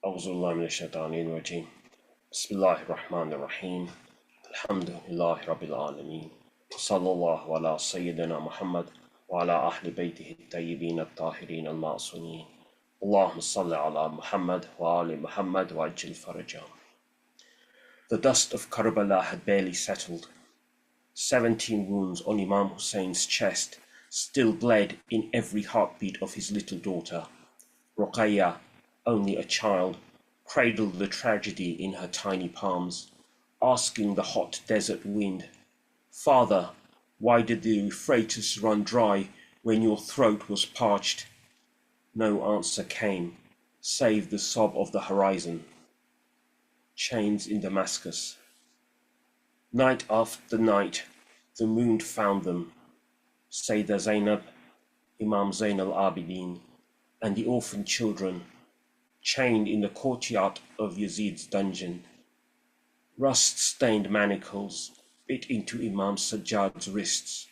أعوذ بالله من الشيطان الرجيم بسم الله الرحمن الرحيم الحمد لله رب العالمين صلى الله على سيدنا محمد وعلى أهل بيته الطيبين الطاهرين المعصومين اللهم صل على محمد وآل محمد وعجل فرجهم. The dust of Karbala had barely settled. 17 wounds on Imam Hussein's chest still bled in every heartbeat of his little daughter. Ruqayyah, only a child, cradled the tragedy in her tiny palms, asking the hot desert wind, "Father, why did the Euphrates run dry when your throat was parched?" No answer came, save the sob of the horizon. Chains in Damascus. Night after night, the moon found them. Sayyeda Zainab, Imam Zain al-Abidin, and the orphan children, chained in the courtyard of Yazid's dungeon. Rust-stained manacles bit into Imam Sajjad's wrists,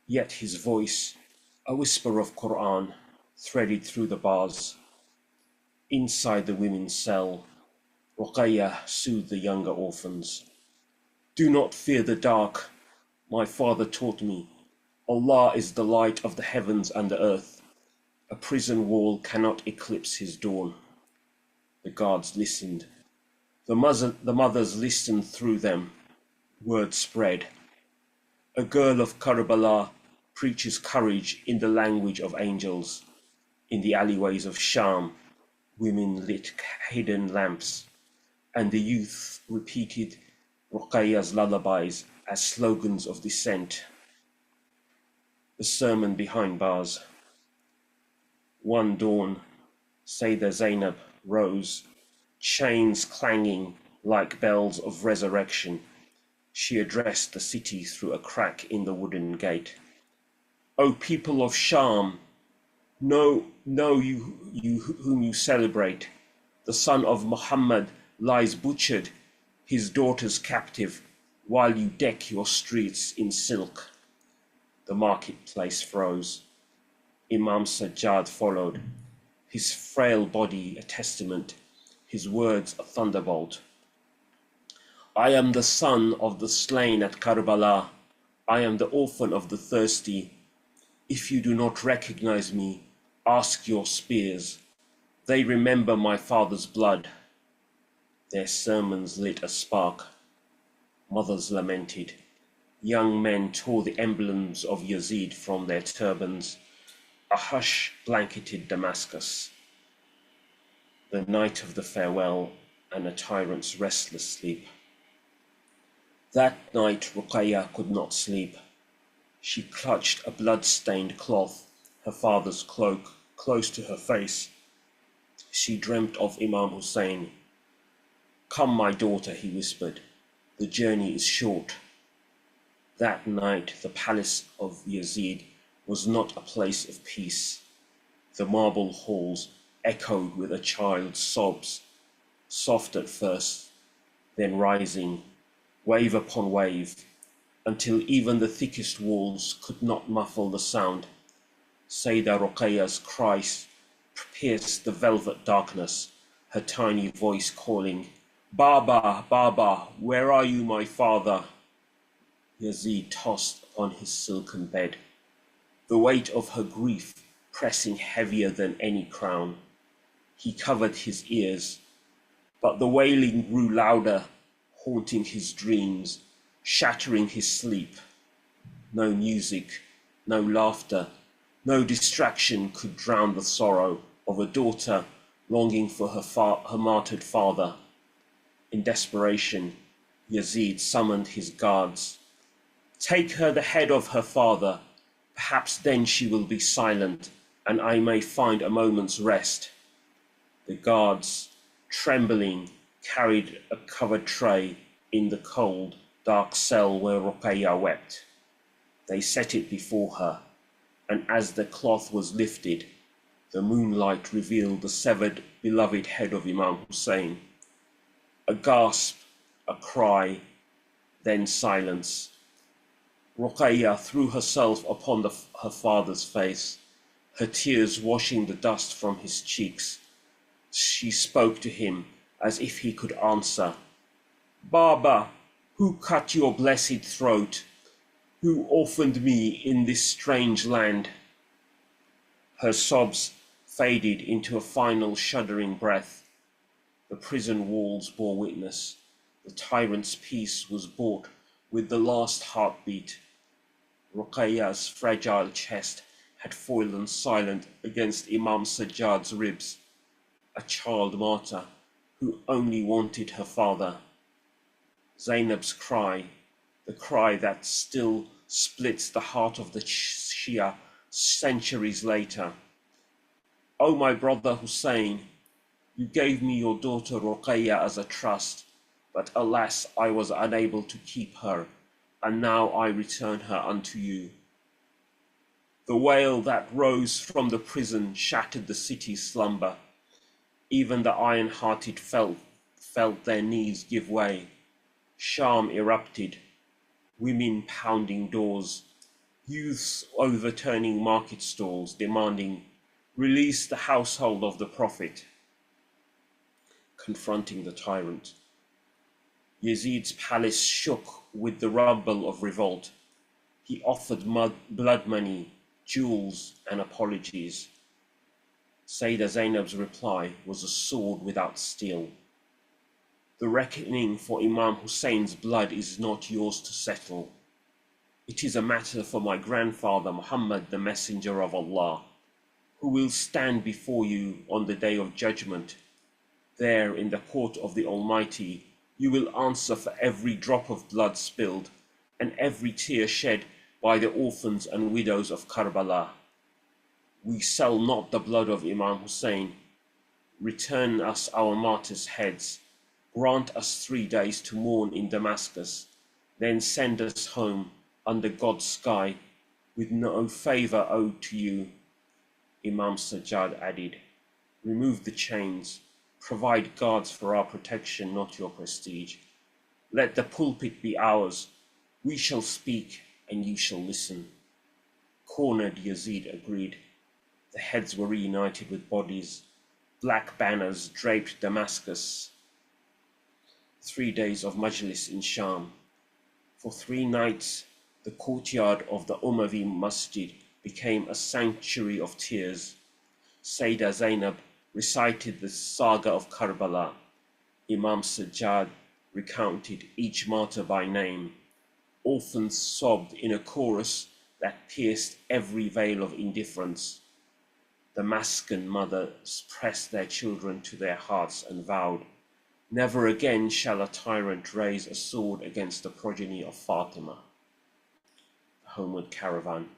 yet his voice, a whisper of Quran, threaded through the bars. Inside the women's cell, Ruqayyah soothed the younger orphans. "Do not fear the dark. My father taught me. Allah is the light of the heavens and the earth. A prison wall cannot eclipse his dawn." The guards listened. The mothers listened through them. Word spread. A girl of Karbala preaches courage in the language of angels. In the alleyways of Sham, women lit hidden lamps, and the youth repeated Ruqayyah's lullabies as slogans of dissent. The sermon behind bars. One dawn, Sayyeda Zainab rose, chains clanging like bells of resurrection. She addressed the city through a crack in the wooden gate. "O people of Sham, know you whom you celebrate. The son of Muhammad lies butchered, his daughters captive, while you deck your streets in silk." The marketplace froze. Imam Sajjad followed, his frail body a testament, his words a thunderbolt. "I am the son of the slain at Karbala. I am the orphan of the thirsty. If you do not recognize me, ask your spears. They remember my father's blood." Their sermons lit a spark. Mothers lamented. Young men tore the emblems of Yazid from their turbans. A hush blanketed Damascus. The night of the farewell and a tyrant's restless sleep. That night Ruqayyah could not sleep. She clutched a blood-stained cloth, her father's cloak, close to her face. She dreamt of Imam Hussain. "Come, my daughter," he whispered. "The journey is short." That night the palace of Yazid was not a place of peace. The marble halls echoed with a child's sobs, soft at first, then rising, wave upon wave, until even the thickest walls could not muffle the sound. Sayyeda Ruqayyah's cries pierced the velvet darkness, her tiny voice calling, "Baba, Baba, where are you, my father?" Yazid tossed upon his silken bed, the weight of her grief pressing heavier than any crown. He covered his ears, but the wailing grew louder, haunting his dreams, shattering his sleep. No music, no laughter, no distraction could drown the sorrow of a daughter longing for her martyred father. In desperation, Yazid summoned his guards. "Take her the head of her father. Perhaps then she will be silent, and I may find a moment's rest." The guards, trembling, carried a covered tray in the cold, dark cell where Ruqayyah wept. They set it before her, and as the cloth was lifted, the moonlight revealed the severed, beloved head of Imam Hussain. A gasp, a cry, then silence. Ruqayyah threw herself upon her father's face, her tears washing the dust from his cheeks. She spoke to him as if he could answer. Baba, who cut your blessed throat? Who orphaned me in this strange land? Her sobs faded into a final shuddering breath. The prison walls bore witness. The tyrant's peace was bought with the last heartbeat. Ruqayyah's fragile chest had fallen silent against Imam Sajjad's ribs, a child martyr who only wanted her father. Zainab's cry, the cry that still splits the heart of the Shia centuries later. "O my brother Hussain, you gave me your daughter Ruqayyah as a trust, but alas, I was unable to keep her, and now I return her unto you." The wail that rose from the prison shattered the city's slumber. Even the iron-hearted felt their knees give way. Sham erupted, women pounding doors, youths overturning market stalls, demanding, "Release the household of the Prophet." Confronting the tyrant, Yazid's palace shook with the rumble of revolt. He offered blood money, jewels, and apologies. Sayyida Zainab's reply was a sword without steel. The reckoning for Imam Hussein's blood is not yours to settle. It is a matter for my grandfather Muhammad, the Messenger of Allah, who will stand before you on the day of judgment. There in the court of the Almighty, you will answer for every drop of blood spilled and every tear shed by the orphans and widows of Karbala. We sell not the blood of Imam Hussain. Return us our martyrs' heads. Grant us 3 days to mourn in Damascus. Then send us home under God's sky with no favor owed to you. Imam Sajjad added, "Remove the chains. Provide guards for our protection, not your prestige. Let the pulpit be ours. We shall speak and you shall listen." Cornered Yazid agreed. The heads were reunited with bodies. Black banners draped Damascus. 3 days of Majlis in Sham. For 3 nights, the courtyard of the Umayyad Masjid became a sanctuary of tears. Sayyida Zainab recited the saga of Karbala. Imam Sajjad recounted each martyr by name. Orphans sobbed in a chorus that pierced every veil of indifference. Damascus mothers pressed their children to their hearts and vowed, "Never again shall a tyrant raise a sword against the progeny of Fatima." The homeward caravan.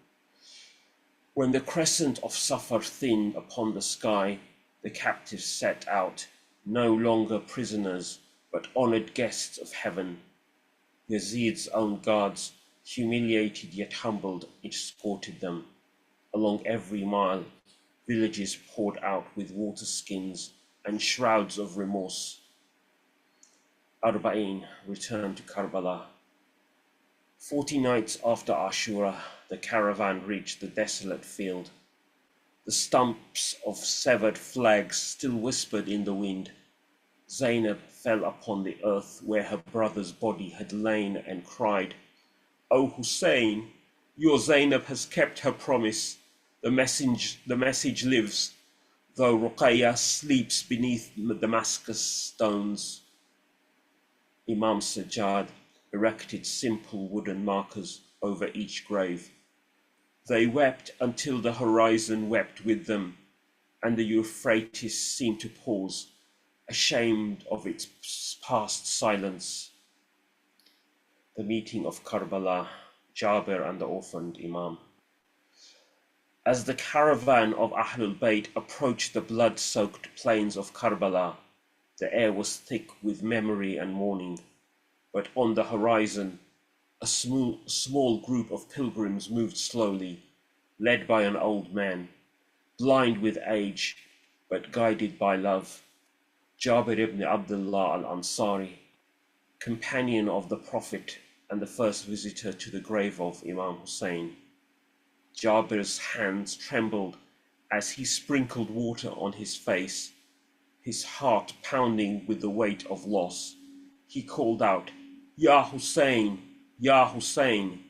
When the crescent of Safar thinned upon the sky, the captives set out, no longer prisoners, but honored guests of heaven. Yazid's own guards, humiliated yet humbled, escorted them. Along every mile, villages poured out with water skins and shrouds of remorse. Arbaeen returned to Karbala. 40 nights after Ashura, the caravan reached the desolate field. The stumps of severed flags still whispered in the wind. Zainab fell upon the earth where her brother's body had lain and cried, "O Hussain, your Zainab has kept her promise. The message lives, though Ruqayyah sleeps beneath the Damascus stones." Imam Sajjad erected simple wooden markers over each grave. They wept until the horizon wept with them, and the Euphrates seemed to pause, ashamed of its past silence. The meeting of Karbala, Jabir and the orphaned Imam. As the caravan of Ahlul Bayt approached the blood-soaked plains of Karbala, the air was thick with memory and mourning, but on the horizon, a small group of pilgrims moved slowly, led by an old man, blind with age, but guided by love. Jabir ibn Abdullah al-Ansari, companion of the Prophet and the first visitor to the grave of Imam Hussain. Jabir's hands trembled as he sprinkled water on his face. his heart pounding with the weight of loss. He called out, "Ya Hussain, Ya Hussain."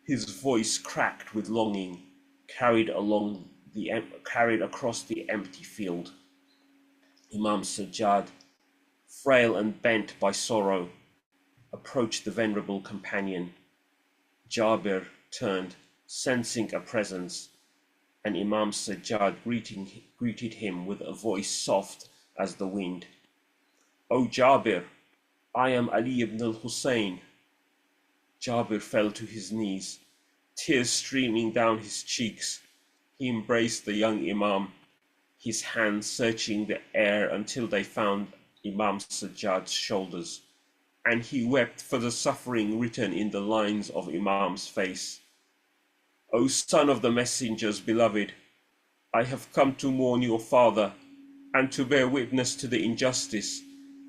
His voice cracked with longing, carried across the empty field. Imam Sajjad, frail and bent by sorrow, approached the venerable companion. Jabir turned, sensing a presence, and Imam Sajjad greeted him with a voice soft as the wind. "O Jabir, I am Ali ibn al-Hussain." Jabir fell to his knees, tears streaming down his cheeks. He embraced the young Imam, his hands searching the air until they found Imam Sajjad's shoulders, and he wept for the suffering written in the lines of Imam's face. "O son of the messengers beloved, I have come to mourn your father, and to bear witness to the injustice,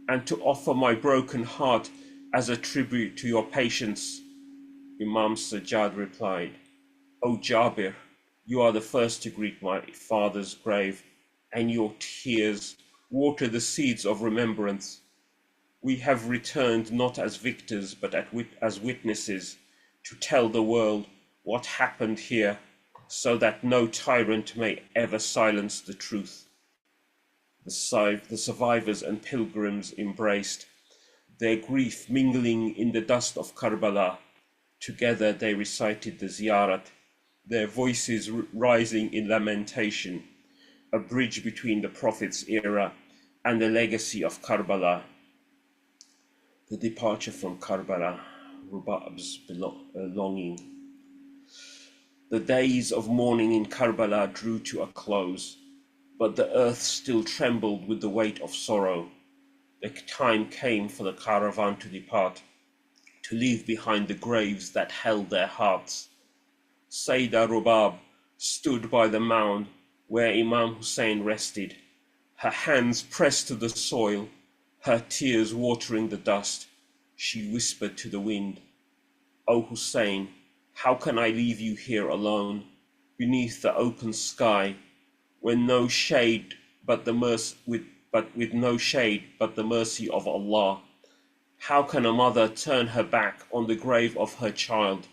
and to offer my broken heart as a tribute to your patience." Imam Sajjad replied, "O Jabir, you are the first to greet my father's grave, and your tears water the seeds of remembrance. We have returned not as victors, but as witnesses, to tell the world what happened here, so that no tyrant may ever silence the truth." The survivors and pilgrims embraced, their grief mingling in the dust of Karbala. Together they recited the ziyarat, their voices rising in lamentation, a bridge between the Prophet's era and the legacy of Karbala. The departure from Karbala, Rubab's longing. The days of mourning in Karbala drew to a close, but the earth still trembled with the weight of sorrow. The time came for the caravan to depart, to leave behind the graves that held their hearts. Sayyeda Ruqayyah stood by the mound where Imam Hussain rested, her hands pressed to the soil, her tears watering the dust. She whispered to the wind, "O Hussain, how can I leave you here alone, beneath the open sky, when no shade but the with no shade but the mercy of Allah? How can a mother turn her back on the grave of her child,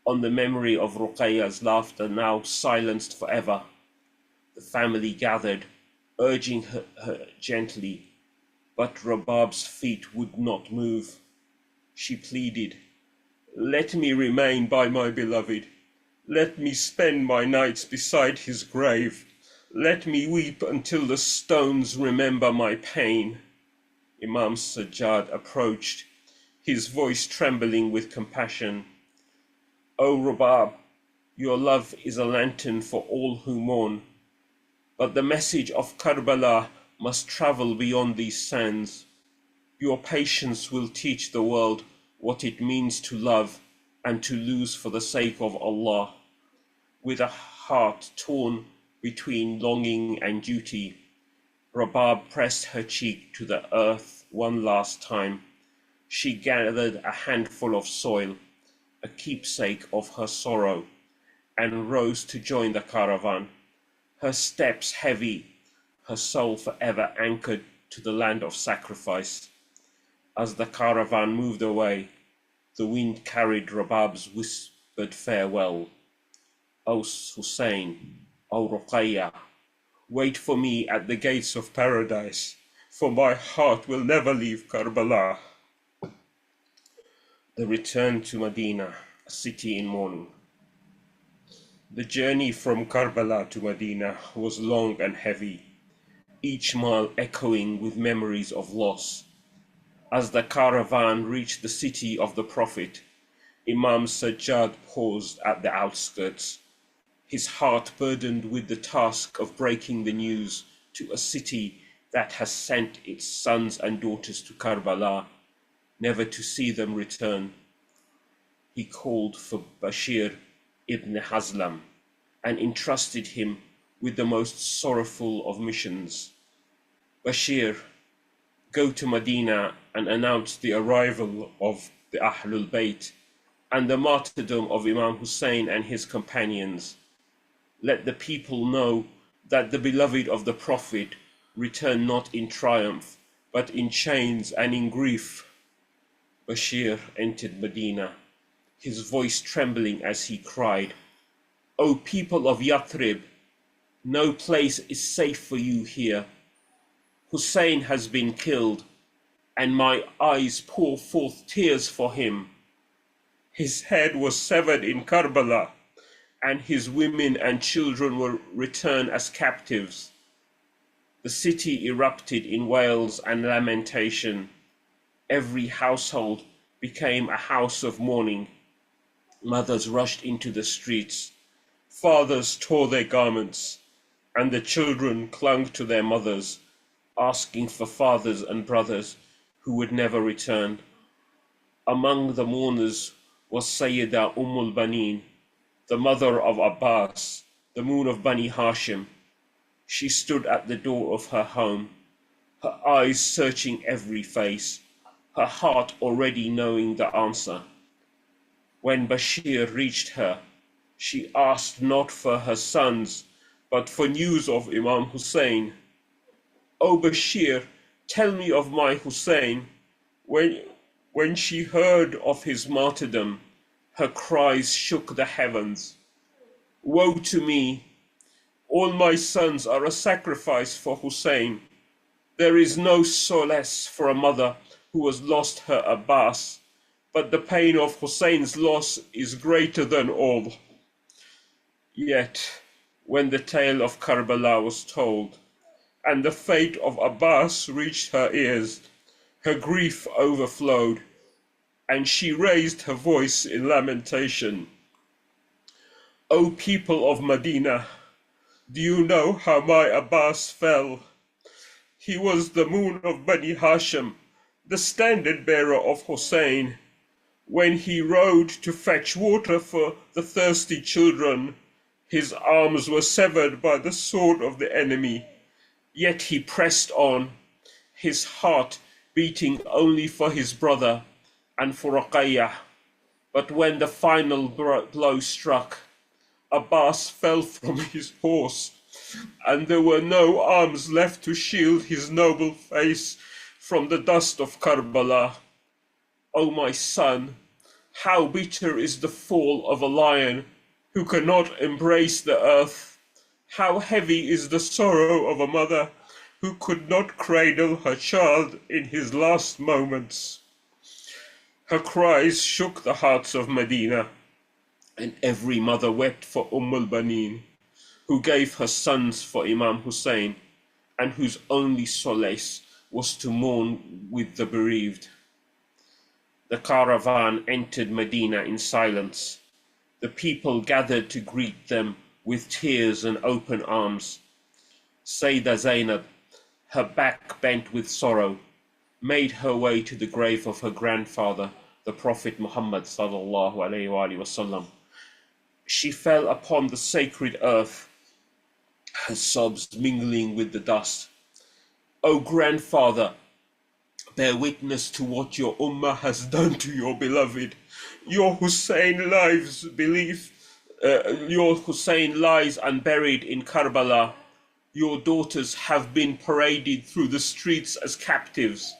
on the memory of Ruqayyah's laughter now silenced forever?" The family gathered, urging her gently, but Rabab's feet would not move. She pleaded, "Let me remain by my beloved. Let me spend my nights beside his grave. Let me weep until the stones remember my pain." Imam Sajjad approached, his voice trembling with compassion. "O Rubab, your love is a lantern for all who mourn, but the message of Karbala must travel beyond these sands. Your patience will teach the world what it means to love and to lose for the sake of Allah." With a heart torn between longing and duty, Rabab pressed her cheek to the earth one last time. She gathered a handful of soil, a keepsake of her sorrow, and rose to join the caravan, her steps heavy, her soul forever anchored to the land of sacrifice. As the caravan moved away, the wind carried Rabab's whispered farewell. "O Hussain, O Ruqayyah, wait for me at the gates of paradise, for my heart will never leave Karbala." The return to Medina, a city in mourning. The journey from Karbala to Medina was long and heavy, each mile echoing with memories of loss. As the caravan reached the city of the Prophet, Imam Sajjad paused at the outskirts, his heart burdened with the task of breaking the news to a city that has sent its sons and daughters to Karbala, never to see them return. He called for Bashir ibn Hazlam and entrusted him with the most sorrowful of missions. "Bashir, go to Medina and announce the arrival of the Ahlul Bayt and the martyrdom of Imam Hussain and his companions. Let the people know that the beloved of the Prophet, return not in triumph, but in chains and in grief. Bashir entered Medina, his voice trembling as he cried, O people of Yathrib, no place is safe for you here. Hussain has been killed, and my eyes pour forth tears for him. His head was severed in Karbala, and his women and children were returned as captives. The city erupted in wails and lamentation. Every household became a house of mourning. Mothers rushed into the streets. Fathers tore their garments, and the children clung to their mothers, asking for fathers and brothers who would never return. Among the mourners was Sayyeda ul-Banin, the mother of Abbas, the moon of Bani Hashim. She stood at the door of her home, her eyes searching every face, her heart already knowing the answer. When Bashir reached her, she asked not for her sons, but for news of Imam Hussain. O Bashir, tell me of my Hussain. When she heard of his martyrdom, her cries shook the heavens. Woe to me! All my sons are a sacrifice for Hussain. There is no solace for a mother who has lost her Abbas, but the pain of Hussein's loss is greater than all. Yet, when the tale of Karbala was told, and the fate of Abbas reached her ears, her grief overflowed, and she raised her voice in lamentation. O people of Medina, do you know how my Abbas fell? He was the moon of Bani Hashim, the standard bearer of Hussain. When he rode to fetch water for the thirsty children, his arms were severed by the sword of the enemy. Yet he pressed on, his heart beating only for his brother and for Ruqayyah. But when the final blow struck, Abbas fell from his horse, and there were no arms left to shield his noble face from the dust of Karbala. O my son, how bitter is the fall of a lion who cannot embrace the earth. How heavy is the sorrow of a mother who could not cradle her child in his last moments. Her cries shook the hearts of Medina, and every mother wept for ul-Banin, who gave her sons for Imam Hussain, and whose only solace was to mourn with the bereaved. The caravan entered Medina in silence. The people gathered to greet them with tears and open arms. Sayyida Zainab, her back bent with sorrow, made her way to the grave of her grandfather, the Prophet Muhammad sallallahu alaihi wasallam. She fell upon the sacred earth, her sobs mingling with the dust. O grandfather, bear witness to what your ummah has done to your beloved. Your Hussain lies unburied in Karbala. Your daughters have been paraded through the streets as captives.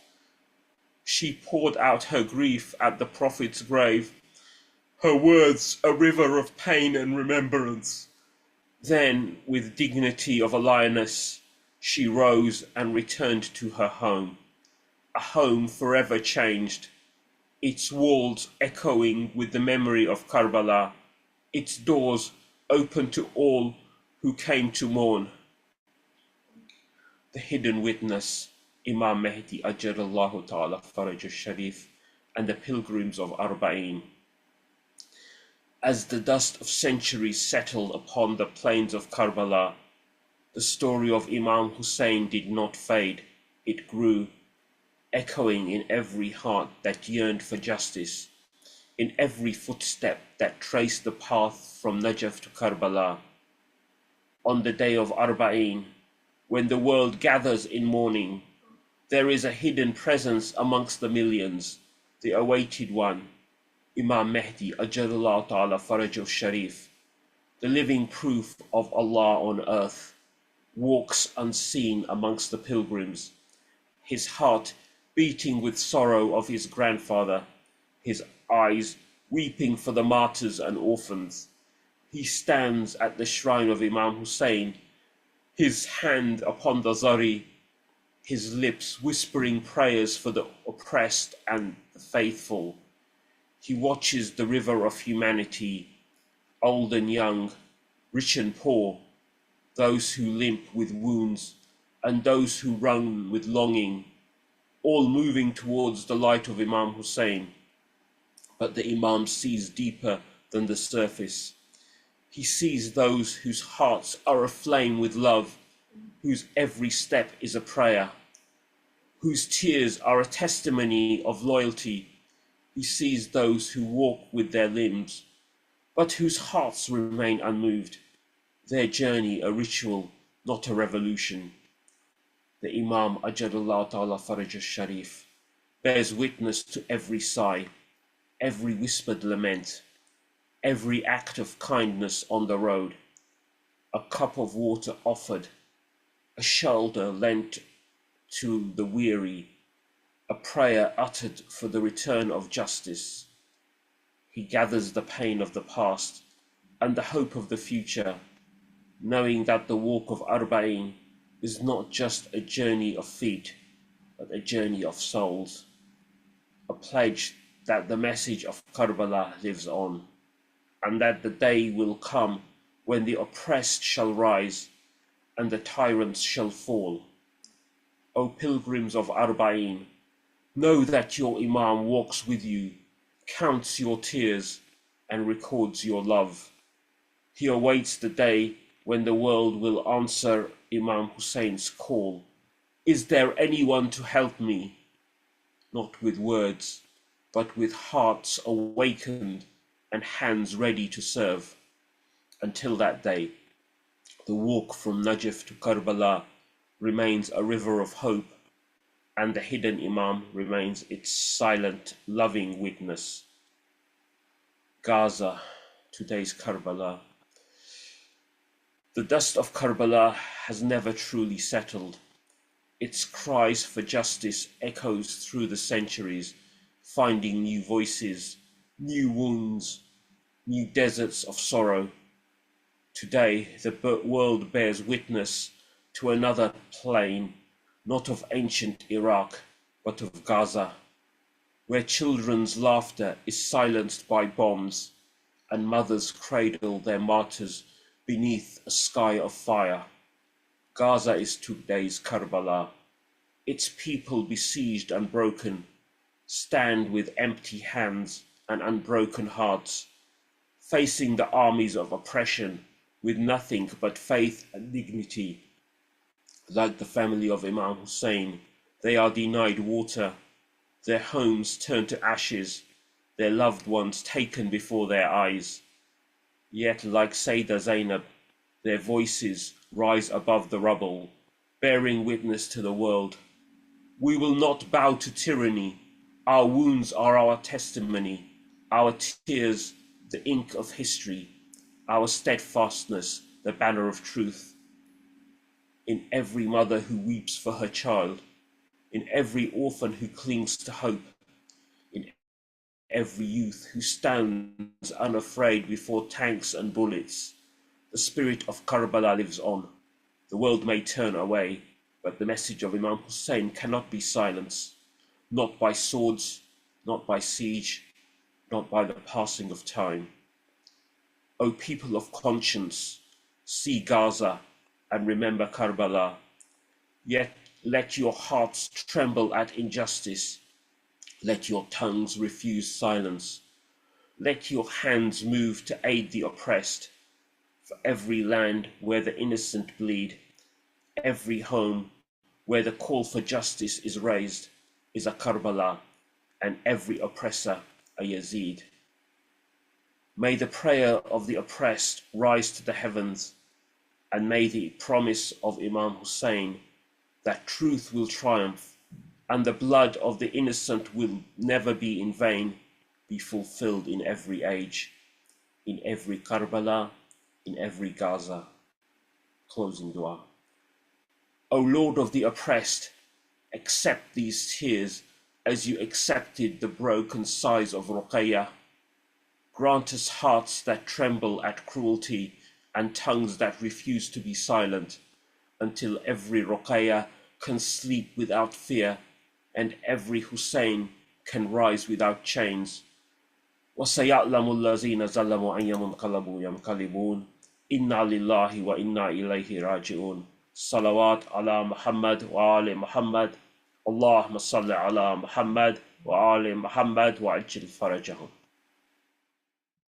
She poured out her grief at the Prophet's grave, her words a river of pain and remembrance. Then, with dignity of a lioness, she rose and returned to her home, a home forever changed, its walls echoing with the memory of Karbala, its doors open to all who came to mourn. The hidden witness, Imam Mahdi Ajalallahu Ta'ala Faraj al-Sharif, and the pilgrims of Arbaeen. As the dust of centuries settled upon the plains of Karbala, the story of Imam Hussain did not fade, it grew, echoing in every heart that yearned for justice, in every footstep that traced the path from Najaf to Karbala. On the day of Arbaeen, when the world gathers in mourning, there is a hidden presence amongst the millions, the awaited one, Imam Mahdi Ajalallahu Ta'ala Faraj al-Sharif, the living proof of Allah on earth. walks unseen amongst the pilgrims, his heart beating with sorrow of his grandfather, his eyes weeping for the martyrs and orphans. He stands at the shrine of Imam Hussain, his hand upon the zari, his lips whispering prayers for the oppressed and the faithful. He watches the river of humanity, old and young, rich and poor, those who limp with wounds and those who run with longing, all moving towards the light of Imam Hussain. But the Imam sees deeper than the surface. He sees those whose hearts are aflame with love, whose every step is a prayer, whose tears are a testimony of loyalty. He sees those who walk with their limbs, but whose hearts remain unmoved, their journey a ritual, not a revolution. The Imam Ajadullah Ta'ala Faraj al-Sharif bears witness to every sigh, every whispered lament, every act of kindness on the road, a cup of water offered, a shoulder lent to the weary, a prayer uttered for the return of justice. He gathers the pain of the past and the hope of the future, knowing that the walk of Arbaeen is not just a journey of feet, but a journey of souls, a pledge that the message of Karbala lives on, and that the day will come when the oppressed shall rise and the tyrants shall fall. O pilgrims of Arbaeen, know that your Imam walks with you, counts your tears, and records your love. He awaits the day when the world will answer Imam Hussein's call. Is there anyone to help me? Not with words, but with hearts awakened and hands ready to serve. Until that day, the walk from Najaf to Karbala remains a river of hope, and the hidden Imam remains its silent, loving witness. Gaza, today's Karbala. The dust of Karbala has never truly settled. Its cries for justice echoes through the centuries, finding new voices, new wounds, new deserts of sorrow. Today, the world bears witness to another plain, not of ancient Iraq, but of Gaza, where children's laughter is silenced by bombs and mothers cradle their martyrs beneath a sky of fire. Gaza is today's Karbala. Its people besieged and broken stand with empty hands and unbroken hearts, facing the armies of oppression with nothing but faith and dignity. Like the family of Imam Hussain, they are denied water, their homes turned to ashes, their loved ones taken before their eyes. Yet, like Sayyeda Zainab, their voices rise above the rubble, bearing witness to the world. We will not bow to tyranny. Our wounds are our testimony, our tears the ink of history, our steadfastness the banner of truth. In every mother who weeps for her child, in every orphan who clings to hope, in every youth who stands unafraid before tanks and bullets, the spirit of Karbala lives on. The world may turn away, but the message of Imam Hussain cannot be silenced, not by swords, not by siege, not by the passing of time. O people of conscience, see Gaza and remember Karbala. Yet let your hearts tremble at injustice. Let your tongues refuse silence. Let your hands move to aid the oppressed. For every land where the innocent bleed, every home where the call for justice is raised, is a Karbala, and every oppressor a Yazid. May the prayer of the oppressed rise to the heavens, and may the promise of Imam Hussain that truth will triumph and the blood of the innocent will never be in vain be fulfilled in every age, in every Karbala, in every Gaza. Closing dua. O Lord of the oppressed, accept these tears as you accepted the broken sighs of Ruqayyah. Grant us hearts that tremble at cruelty and tongues that refuse to be silent, until every Ruqayyah can sleep without fear and every Hussain can rise without chains. وَسَيَعْلَمُ الَّذِينَ ظَلَمُوا أَيَّ مُنْقَلَبٍ يَنْقَلِبُونَ إِنَّا لِلَّهِ وَإِنَّا إِلَيْهِ راجعون. صلوات على محمد وآل محمد. اللهم صل على محمد وآل محمد وعجل فرجهم.